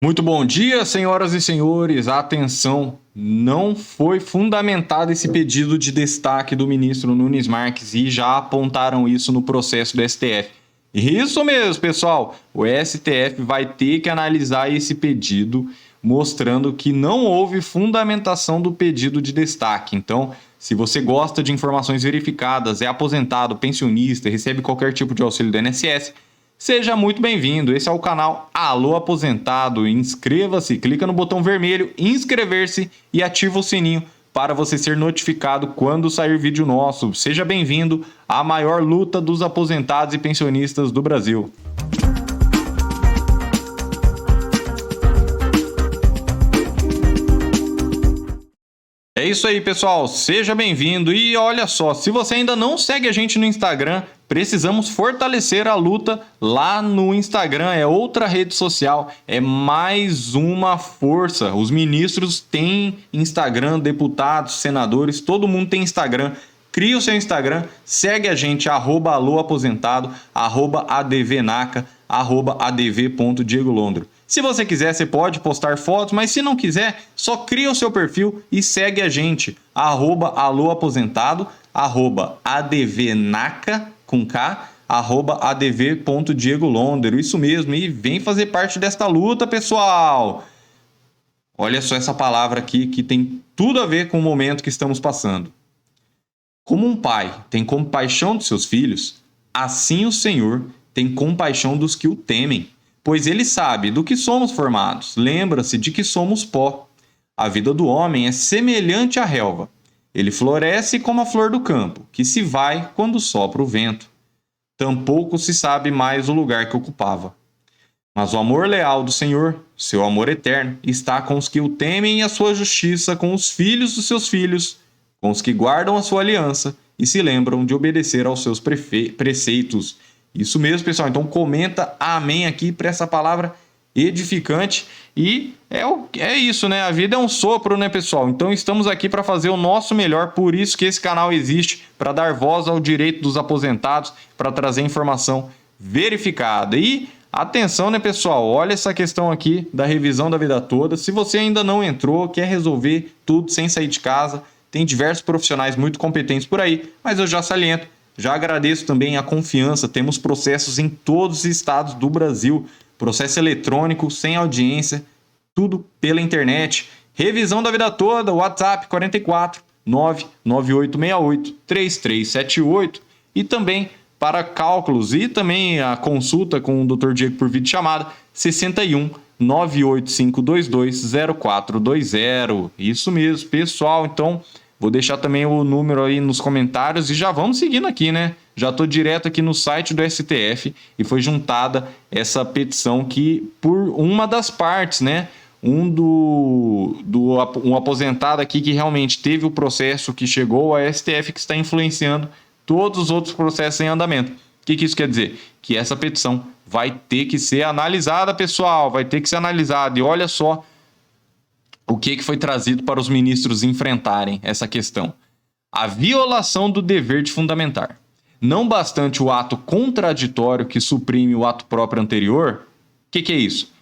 Muito bom dia, senhoras e senhores. Atenção, não foi fundamentado esse pedido de destaque do ministro Nunes Marques e já apontaram isso no processo do STF. Isso mesmo, pessoal. O STF vai ter que analisar esse pedido, mostrando que não houve fundamentação do pedido de destaque. Então, se você gosta de informações verificadas, é aposentado, pensionista, recebe qualquer tipo de auxílio do INSS, seja muito bem-vindo. Esse é o canal Alô Aposentado. Inscreva-se, clica no botão vermelho, inscrever-se e ativa o sininho para você ser notificado quando sair vídeo nosso. Seja bem-vindo à maior luta dos aposentados e pensionistas do Brasil. É isso aí, pessoal. Seja bem-vindo. E olha só, se você ainda não segue a gente no Instagram, precisamos fortalecer a luta lá no Instagram. É outra rede social, é mais uma força. Os ministros têm Instagram, deputados, senadores, todo mundo tem Instagram. Cria o seu Instagram, segue a gente, @aloaposentado, @advnaca, @adv.diegolondro. Se você quiser, você pode postar fotos, mas se não quiser, só cria o seu perfil e segue a gente, @aloaposentado, @advnaca, com K, @adv.diegolondro. Isso mesmo, e vem fazer parte desta luta, pessoal! Olha só essa palavra aqui que tem tudo a ver com o momento que estamos passando. Como um pai tem compaixão dos seus filhos, assim o Senhor tem compaixão dos que o temem, pois ele sabe do que somos formados, lembra-se de que somos pó. A vida do homem é semelhante à relva. Ele floresce como a flor do campo, que se vai quando sopra o vento. Tampouco se sabe mais o lugar que ocupava. Mas o amor leal do Senhor, seu amor eterno, está com os que o temem e a sua justiça com os filhos dos seus filhos, com os que guardam a sua aliança e se lembram de obedecer aos seus preceitos. Isso mesmo, pessoal. Então comenta amém aqui para essa palavra edificante. E é isso, né? A vida é um sopro, né, pessoal? Então estamos aqui para fazer o nosso melhor. Por isso que esse canal existe, para dar voz ao direito dos aposentados, para trazer informação verificada. E atenção, né, pessoal? Olha essa questão aqui da revisão da vida toda. Se você ainda não entrou, quer resolver tudo sem sair de casa, tem diversos profissionais muito competentes por aí, mas eu já saliento. Já agradeço também a confiança. Temos processos em todos os estados do Brasil. Processo eletrônico, sem audiência, tudo pela internet. Revisão da vida toda, WhatsApp 44 99868 3378. E também para cálculos e também a consulta com o Dr. Diego por videochamada 61 98522 0420. Isso mesmo, pessoal. Então, vou deixar também o número aí nos comentários e já vamos seguindo aqui, né? Já estou direto aqui no site do STF e foi juntada essa petição que, por uma das partes, né? Um aposentado aqui que realmente teve o processo que chegou ao STF que está influenciando todos os outros processos em andamento. O que isso quer dizer? Que essa petição vai ter que ser analisada, pessoal. Vai ter que ser analisada. E olha só o que foi trazido para os ministros enfrentarem essa questão. A violação do dever de fundamentar. Não bastante o ato contraditório que suprime o ato próprio anterior, o que é isso?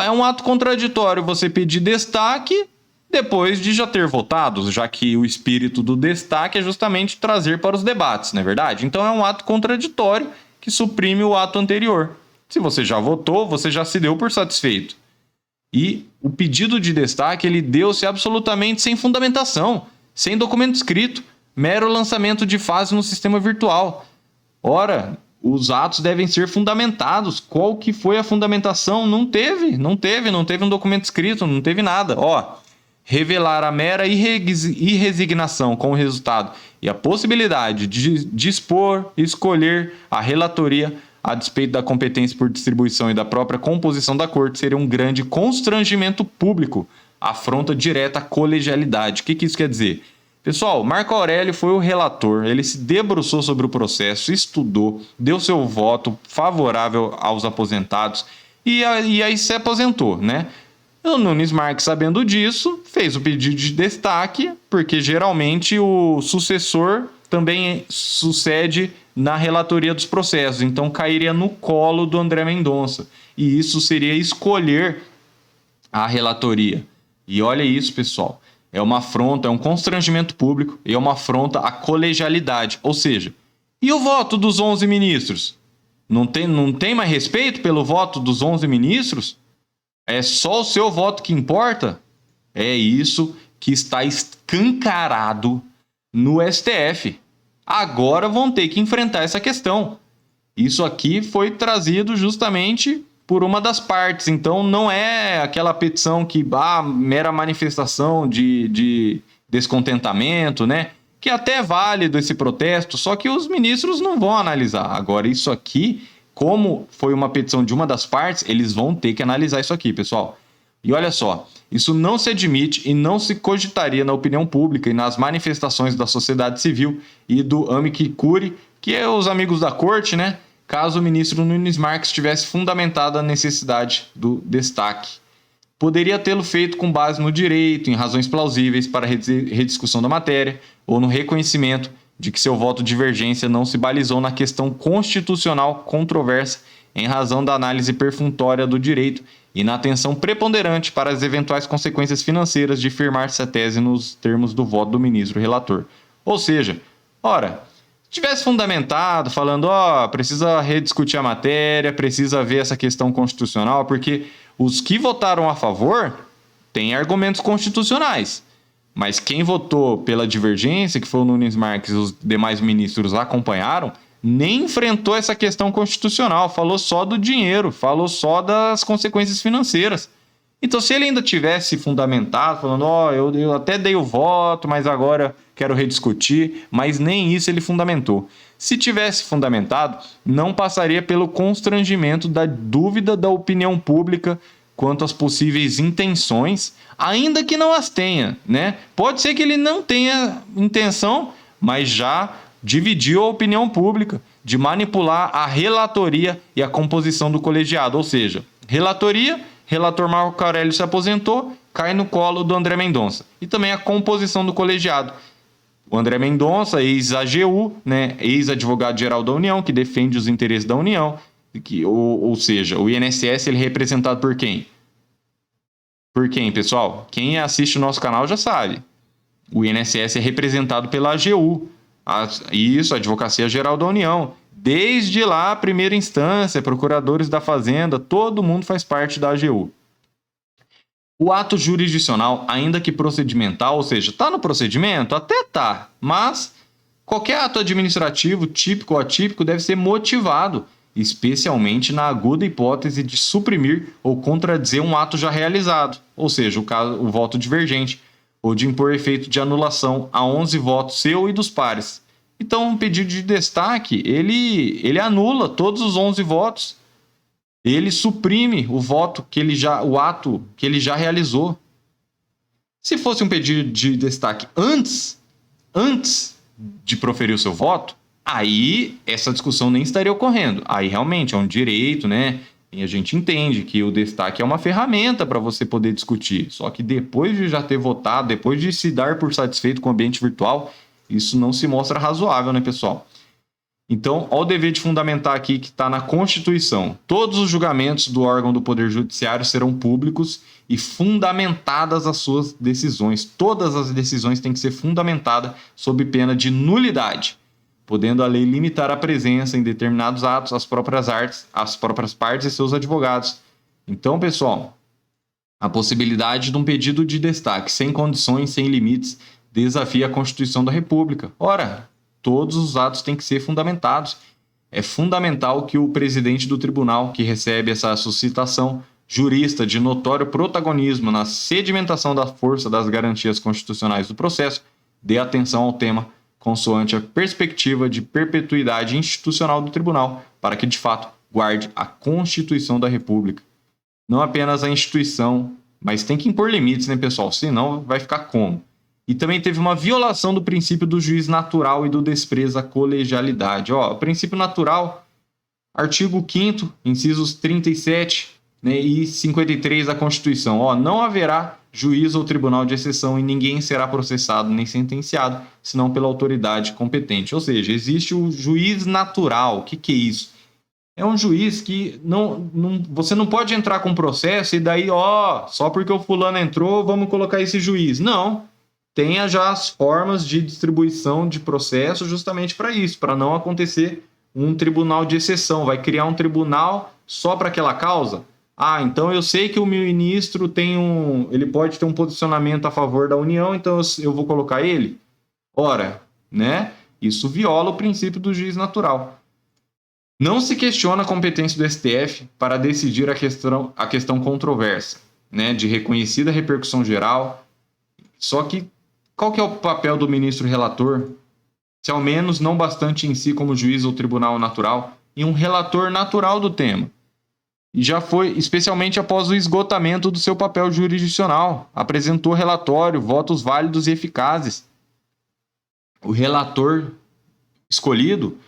É um ato contraditório você pedir destaque depois de já ter votado, já que o espírito do destaque é justamente trazer para os debates, não é verdade? Então é um ato contraditório que suprime o ato anterior. Se você já votou, você já se deu por satisfeito. E o pedido de destaque, ele deu-se absolutamente sem fundamentação, sem documento escrito, mero lançamento de fase no sistema virtual. Ora, os atos devem ser fundamentados. Qual que foi a fundamentação? Não teve um documento escrito, não teve nada. Revelar a mera irresignação com o resultado e a possibilidade de dispor, escolher a relatoria a despeito da competência por distribuição e da própria composição da corte, seria um grande constrangimento público, afronta direta à colegialidade. O que isso quer dizer? Pessoal, Marco Aurélio foi o relator, ele se debruçou sobre o processo, estudou, deu seu voto favorável aos aposentados e aí se aposentou, né? O Nunes Marques, sabendo disso, fez o pedido de destaque, porque geralmente o sucessor também sucede na relatoria dos processos, então cairia no colo do André Mendonça. E isso seria escolher à relatoria. E olha isso, pessoal. É uma afronta, é um constrangimento público e é uma afronta à colegialidade. Ou seja, e o voto dos 11 ministros? Não tem mais respeito pelo voto dos 11 ministros? É só o seu voto que importa? É isso que está escancarado no STF. Agora vão ter que enfrentar essa questão. Isso aqui foi trazido justamente por uma das partes. Então não é aquela petição que mera manifestação de descontentamento, né? Que até é válido esse protesto, só que os ministros não vão analisar. Agora, isso aqui, como foi uma petição de uma das partes, eles vão ter que analisar isso aqui, pessoal. E olha só, isso não se admite e não se cogitaria na opinião pública e nas manifestações da sociedade civil e do amici curiae, que é os amigos da corte, né? Caso o ministro Nunes Marques tivesse fundamentado a necessidade do destaque. Poderia tê-lo feito com base no direito, em razões plausíveis para rediscussão da matéria, ou no reconhecimento de que seu voto de divergência não se balizou na questão constitucional controversa em razão da análise perfunctória do direito e na atenção preponderante para as eventuais consequências financeiras de firmar-se a tese nos termos do voto do ministro relator. Ou seja, ora, tivesse fundamentado, falando, precisa rediscutir a matéria, precisa ver essa questão constitucional, porque os que votaram a favor têm argumentos constitucionais. Mas quem votou pela divergência, que foi o Nunes Marques e os demais ministros acompanharam, nem enfrentou essa questão constitucional, falou só do dinheiro, falou só das consequências financeiras. Então, se ele ainda tivesse fundamentado, falando, eu até dei o voto, mas agora quero rediscutir, mas nem isso ele fundamentou. Se tivesse fundamentado, não passaria pelo constrangimento da dúvida da opinião pública quanto às possíveis intenções, ainda que não as tenha, né? Pode ser que ele não tenha intenção, mas já dividiu a opinião pública de manipular a relatoria e a composição do colegiado, ou seja, relatoria, relator Marco Aurélio se aposentou, cai no colo do André Mendonça. E também a composição do colegiado. O André Mendonça, ex-AGU, né, ex-advogado-geral da União, que defende os interesses da União, ou seja, o INSS ele é representado por quem? Por quem, pessoal? Quem assiste o nosso canal já sabe. O INSS é representado pela AGU, a Advocacia Geral da União. Desde lá, a primeira instância, procuradores da Fazenda, todo mundo faz parte da AGU. O ato jurisdicional, ainda que procedimental, ou seja, está no procedimento? Até tá, mas qualquer ato administrativo, típico ou atípico, deve ser motivado, especialmente na aguda hipótese de suprimir ou contradizer um ato já realizado, ou seja, o voto divergente, ou de impor efeito de anulação a 11 votos seu e dos pares. Então, um pedido de destaque, ele anula todos os 11 votos. Ele suprime o ato que ele já realizou. Se fosse um pedido de destaque antes de proferir o seu voto, aí essa discussão nem estaria ocorrendo. Aí realmente é um direito, né? E a gente entende que o destaque é uma ferramenta para você poder discutir. Só que depois de já ter votado, depois de se dar por satisfeito com o ambiente virtual, isso não se mostra razoável, né, pessoal? Então, olha o dever de fundamentar aqui que está na Constituição. Todos os julgamentos do órgão do Poder Judiciário serão públicos e fundamentadas as suas decisões. Todas as decisões têm que ser fundamentadas sob pena de nulidade, podendo a lei limitar a presença em determinados atos às próprias partes e seus advogados. Então, pessoal, a possibilidade de um pedido de destaque sem condições, sem limites, desafia a Constituição da República. Ora, todos os atos têm que ser fundamentados. É fundamental que o presidente do tribunal, que recebe essa suscitação, jurista de notório protagonismo na sedimentação da força das garantias constitucionais do processo, dê atenção ao tema consoante a perspectiva de perpetuidade institucional do tribunal, para que, de fato, guarde a Constituição da República. Não apenas a instituição, mas tem que impor limites, né, pessoal? Senão vai ficar como? E também teve uma violação do princípio do juiz natural e do desprezo à colegialidade. O princípio natural, artigo 5º, incisos 37, né, e 53 da Constituição. Não haverá juiz ou tribunal de exceção e ninguém será processado nem sentenciado, senão pela autoridade competente. Ou seja, existe o juiz natural. O que é isso? é um juiz que você não pode entrar com processo e daí, só porque o fulano entrou, vamos colocar esse juiz. Não. Tenha já as formas de distribuição de processo justamente para isso, para não acontecer um tribunal de exceção. Vai criar um tribunal só para aquela causa? Então eu sei que o ministro ele pode ter um posicionamento a favor da União, então eu vou colocar ele? Ora, né? Isso viola o princípio do juiz natural. Não se questiona a competência do STF para decidir a questão controversa, né, de reconhecida repercussão geral. Só que qual que é o papel do ministro relator? Se ao menos não bastante em si como juiz ou tribunal natural, e um relator natural do tema. E já foi, especialmente após o esgotamento do seu papel jurisdicional, apresentou relatório, votos válidos e eficazes. O relator escolhido,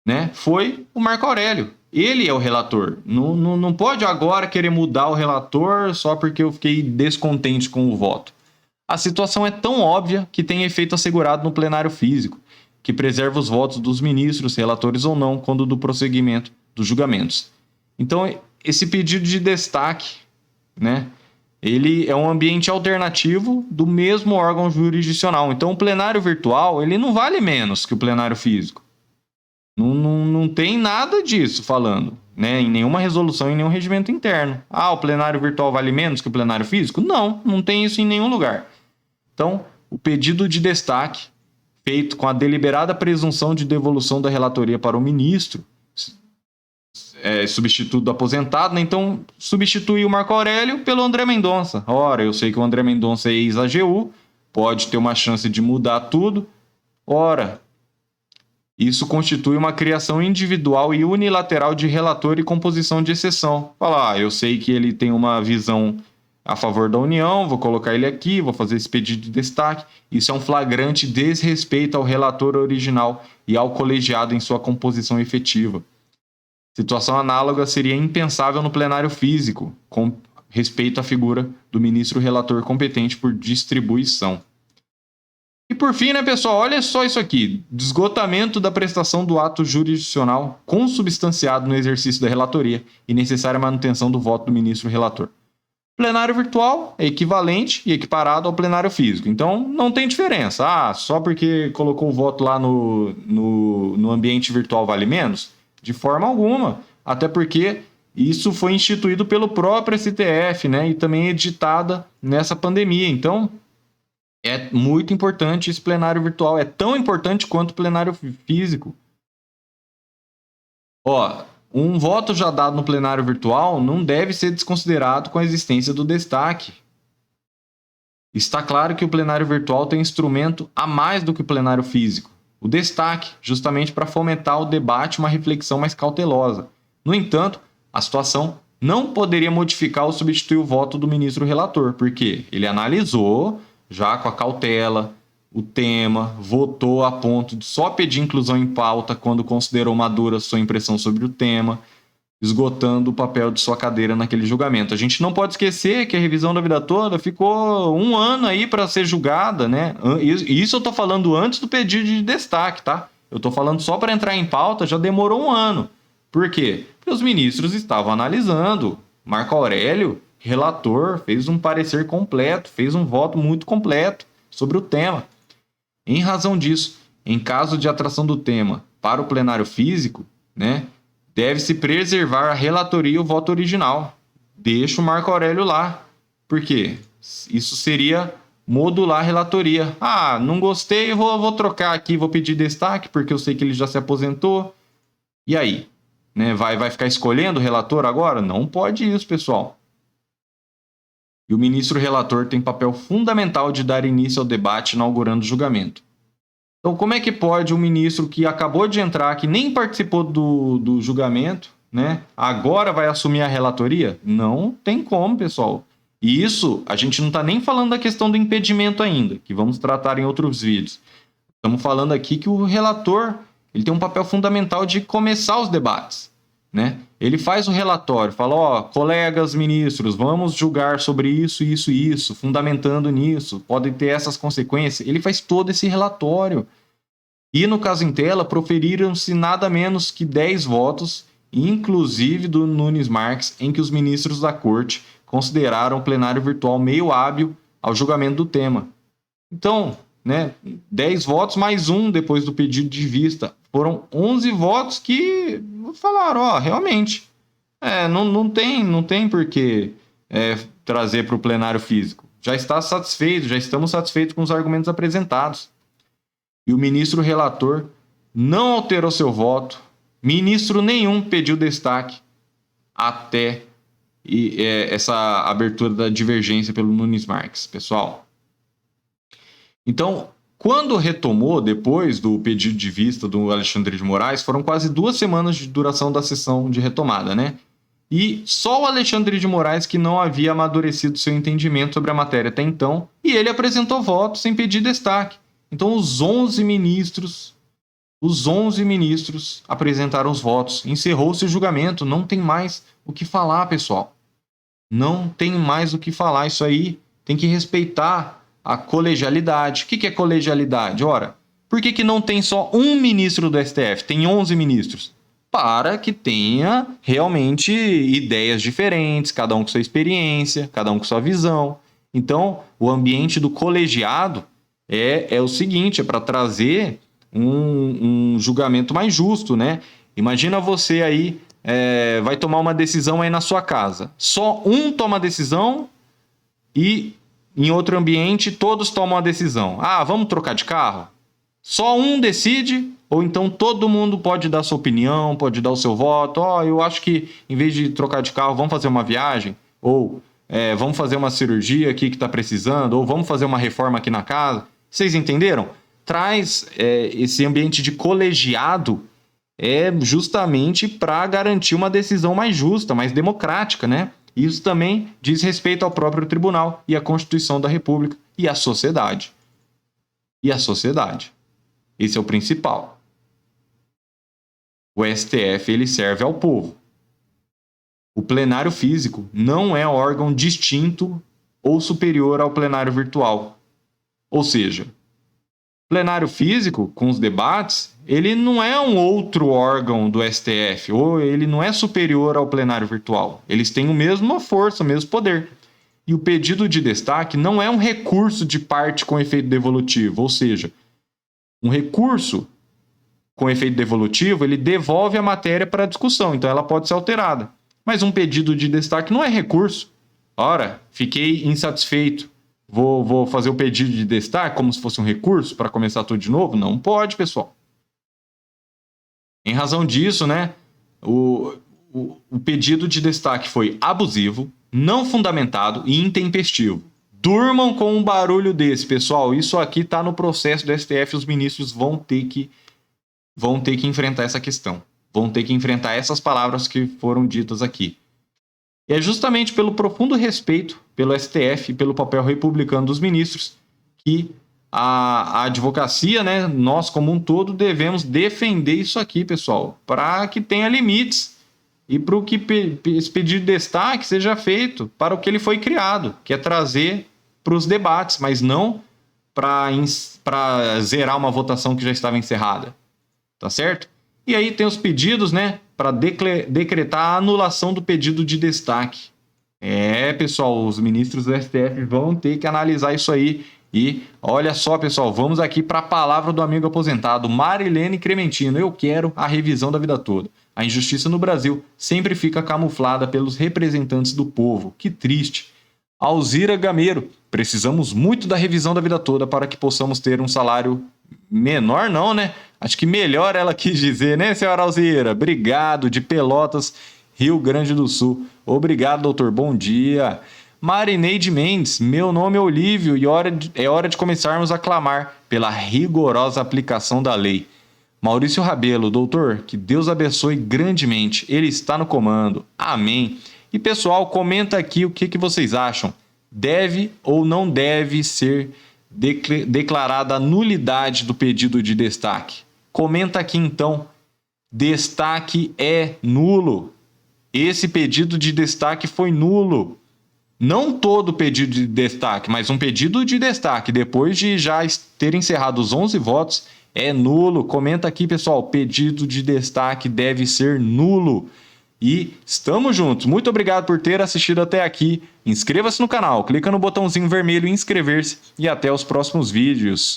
né, foi o Marco Aurélio. Ele é o relator. Não pode agora querer mudar o relator só porque eu fiquei descontente com o voto. A situação é tão óbvia que tem efeito assegurado no plenário físico, que preserva os votos dos ministros, relatores ou não, quando do prosseguimento dos julgamentos. Então, esse pedido de destaque, né, ele é um ambiente alternativo do mesmo órgão jurisdicional. Então, o plenário virtual ele não vale menos que o plenário físico. Não tem nada disso falando, né, em nenhuma resolução, em nenhum regimento interno. O plenário virtual vale menos que o plenário físico? Não tem isso em nenhum lugar. Então, o pedido de destaque, feito com a deliberada presunção de devolução da relatoria para o ministro, substituto do aposentado, né? Então substituir o Marco Aurélio pelo André Mendonça. Ora, eu sei que o André Mendonça é ex-AGU, pode ter uma chance de mudar tudo. Ora, isso constitui uma criação individual e unilateral de relator e composição de exceção. Falar, eu sei que ele tem uma visão a favor da União, vou colocar ele aqui, vou fazer esse pedido de destaque. Isso é um flagrante desrespeito ao relator original e ao colegiado em sua composição efetiva. Situação análoga seria impensável no plenário físico, com respeito à figura do ministro relator competente por distribuição. E por fim, né, pessoal, olha só isso aqui. Esgotamento da prestação do ato jurisdicional consubstanciado no exercício da relatoria e necessária manutenção do voto do ministro relator. Plenário virtual é equivalente e equiparado ao plenário físico. Então, não tem diferença. Só porque colocou o voto lá no ambiente virtual vale menos? De forma alguma. Até porque isso foi instituído pelo próprio STF, né? E também editada nessa pandemia. Então, é muito importante esse plenário virtual. É tão importante quanto o plenário físico. Um voto já dado no plenário virtual não deve ser desconsiderado com a existência do destaque. Está claro que o plenário virtual tem instrumento a mais do que o plenário físico. O destaque, justamente para fomentar o debate e uma reflexão mais cautelosa. No entanto, a situação não poderia modificar ou substituir o voto do ministro relator, porque ele analisou, já com a cautela, o tema, votou a ponto de só pedir inclusão em pauta quando considerou madura sua impressão sobre o tema, esgotando o papel de sua cadeira naquele julgamento. A gente não pode esquecer que a revisão da vida toda ficou 1 ano aí para ser julgada, né? Isso eu tô falando antes do pedido de destaque, tá? Eu tô falando só para entrar em pauta, já demorou 1 ano. Por quê? Porque os ministros estavam analisando. Marco Aurélio, relator, fez um parecer completo, fez um voto muito completo sobre o tema. Em razão disso, em caso de atração do tema para o plenário físico, né, deve-se preservar a relatoria e o voto original. Deixa o Marco Aurélio lá. Por quê? Isso seria modular a relatoria. Não gostei, vou trocar aqui, vou pedir destaque, porque eu sei que ele já se aposentou. E aí? Né, vai ficar escolhendo o relator agora? Não pode isso, pessoal. E o ministro relator tem papel fundamental de dar início ao debate inaugurando o julgamento. Então, como é que pode um ministro que acabou de entrar, que nem participou do julgamento, né, agora vai assumir a relatoria? Não tem como, pessoal. E isso, a gente não está nem falando da questão do impedimento ainda, que vamos tratar em outros vídeos. Estamos falando aqui que o relator ele tem um papel fundamental de começar os debates, né? Ele faz o relatório, fala, colegas ministros, vamos julgar sobre isso, isso e isso, fundamentando nisso, podem ter essas consequências. Ele faz todo esse relatório. E no caso em tela, proferiram-se nada menos que 10 votos inclusive do Nunes Marques, em que os ministros da corte consideraram o plenário virtual meio hábil ao julgamento do tema. Então, né, 10 votos mais um depois do pedido de vista. Foram 11 votos que falaram, realmente, não tem por que trazer para o plenário físico. Já estamos satisfeitos com os argumentos apresentados. E o ministro relator não alterou seu voto. Ministro nenhum pediu destaque até essa abertura da divergência pelo Nunes Marques, pessoal. Então, quando retomou, depois do pedido de vista do Alexandre de Moraes, foram quase 2 semanas de duração da sessão de retomada, né? E só o Alexandre de Moraes que não havia amadurecido seu entendimento sobre a matéria até então, e ele apresentou voto sem pedir destaque. Então, os 11 ministros apresentaram os votos. Encerrou-se o julgamento. Não tem mais o que falar, pessoal. Não tem mais o que falar. Isso aí tem que respeitar a colegialidade. O que é colegialidade? Ora, por que não tem só um ministro do STF? Tem 11 ministros. Para que tenha realmente ideias diferentes, cada um com sua experiência, cada um com sua visão. Então, o ambiente do colegiado é o seguinte, é para trazer um julgamento mais justo, né? Imagina você aí, vai tomar uma decisão aí na sua casa. Só um toma a decisão e em outro ambiente todos tomam a decisão. Vamos trocar de carro? Só um decide, ou então todo mundo pode dar sua opinião, pode dar o seu voto. Eu acho que em vez de trocar de carro, vamos fazer uma viagem, ou vamos fazer uma cirurgia aqui que está precisando, ou vamos fazer uma reforma aqui na casa. Vocês entenderam? Traz esse ambiente de colegiado justamente para garantir uma decisão mais justa, mais democrática, né? Isso também diz respeito ao próprio tribunal e à Constituição da República e à sociedade. Esse é o principal. O STF ele serve ao povo. O plenário físico não é órgão distinto ou superior ao plenário virtual. Ou seja, plenário físico, com os debates, ele não é um outro órgão do STF, ou ele não é superior ao plenário virtual. Eles têm a mesma força, o mesmo poder. E o pedido de destaque não é um recurso de parte com efeito devolutivo, ou seja, um recurso com efeito devolutivo, ele devolve a matéria para a discussão, então ela pode ser alterada. Mas um pedido de destaque não é recurso. Ora, fiquei insatisfeito. Vou fazer o pedido de destaque como se fosse um recurso para começar tudo de novo? Não pode, pessoal. Em razão disso, né, o pedido de destaque foi abusivo, não fundamentado e intempestivo. Durmam com um barulho desse, pessoal. Isso aqui está no processo do STF. Os ministros vão ter que enfrentar essa questão. Vão ter que enfrentar essas palavras que foram ditas aqui. E é justamente pelo profundo respeito pelo STF e pelo papel republicano dos ministros que a advocacia, né, nós como um todo, devemos defender isso aqui, pessoal, para que tenha limites e para que esse pedido de destaque seja feito para o que ele foi criado, que é trazer para os debates, mas não para zerar uma votação que já estava encerrada. Tá certo? E aí tem os pedidos, né, para decretar a anulação do pedido de destaque. Pessoal, os ministros do STF vão ter que analisar isso aí. E olha só, pessoal, vamos aqui para a palavra do amigo aposentado, Marilene Crementino. Eu quero a revisão da vida toda. A injustiça no Brasil sempre fica camuflada pelos representantes do povo. Que triste. Alzira Gameiro, precisamos muito da revisão da vida toda para que possamos ter um salário menor, não, né? Acho que melhor ela quis dizer, né, senhora Alzira? Obrigado, de Pelotas, Rio Grande do Sul. Obrigado, doutor. Bom dia. Marineide Mendes, meu nome é Olívio e é hora de começarmos a clamar pela rigorosa aplicação da lei. Maurício Rabelo, doutor, que Deus abençoe grandemente. Ele está no comando. Amém. E pessoal, comenta aqui o que vocês acham. Deve ou não deve ser declarada a nulidade do pedido de destaque? Comenta aqui então. Destaque é nulo. Esse pedido de destaque foi nulo. Não todo pedido de destaque, mas um pedido de destaque. Depois de já ter encerrado os 11 votos, É nulo. Comenta aqui, pessoal. Pedido de destaque deve ser nulo. E estamos juntos. Muito obrigado por ter assistido até aqui. Inscreva-se no canal, clica no botãozinho vermelho inscrever-se e até os próximos vídeos.